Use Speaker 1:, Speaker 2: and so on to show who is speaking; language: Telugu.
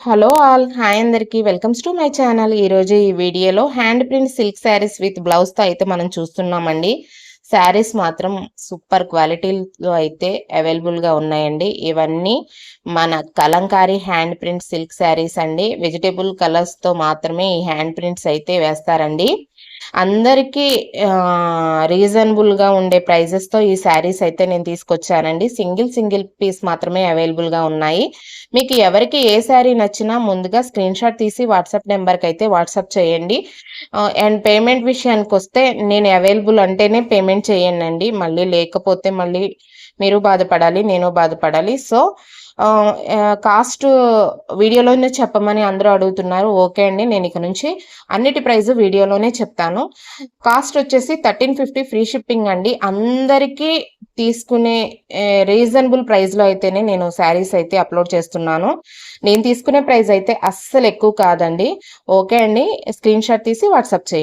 Speaker 1: హలో ఆల్ హాయ్ అందరికి వెల్కమ్స్ టు మై ఛానల్. ఈరోజు ఈ వీడియోలో hand print silk sarees with బ్లౌజ్తో అయితే మనం చూస్తున్నామండి. శారీస్ మాత్రం సూపర్ క్వాలిటీలో అయితే అవైలబుల్గా ఉన్నాయండి. ఇవన్నీ మన Kalamkari hand print silk saris అండి. వెజిటేబుల్ కలర్స్తో మాత్రమే ఈ హ్యాండ్ ప్రింట్స్ అయితే వేస్తారండి. అందరికీ రీజనబుల్గా ఉండే ప్రైజెస్తో ఈ శారీస్ అయితే నేను తీసుకొచ్చానండి. సింగిల్ పీస్ మాత్రమే అవైలబుల్గా ఉన్నాయి. మీకు ఎవరికి ఏ శారీ నచ్చినా ముందుగా స్క్రీన్ షాట్ తీసి వాట్సాప్ నెంబర్కి అయితే వాట్సాప్ చేయండి. అండ్ పేమెంట్ విషయానికి వస్తే నేను అవైలబుల్ అంటేనే పేమెంట్ చేయండి. మళ్ళీ లేకపోతే మళ్ళీ మీరు బాధపడాలి, నేను బాధపడాలి. సో కాస్ట్ వీడియోలోనే చెప్పమని అందరూ అడుగుతున్నారు. ఓకే అండి, నేను ఇక నుంచి అన్నిటి ప్రైస్ వీడియోలోనే చెప్తాను. కాస్ట్ వచ్చేసి 1350 ఫ్రీ షిప్పింగ్ అండి. అందరికీ తీసుకునే రీజనబుల్ ప్రైస్లో అయితేనే నేను శారీస్ అయితే అప్లోడ్ చేస్తున్నాను. నేను తీసుకునే ప్రైస్ అయితే అస్సలు ఎక్కువ కాదండి. ఓకే అండి, స్క్రీన్ షాట్ తీసి వాట్సాప్ చేయండి.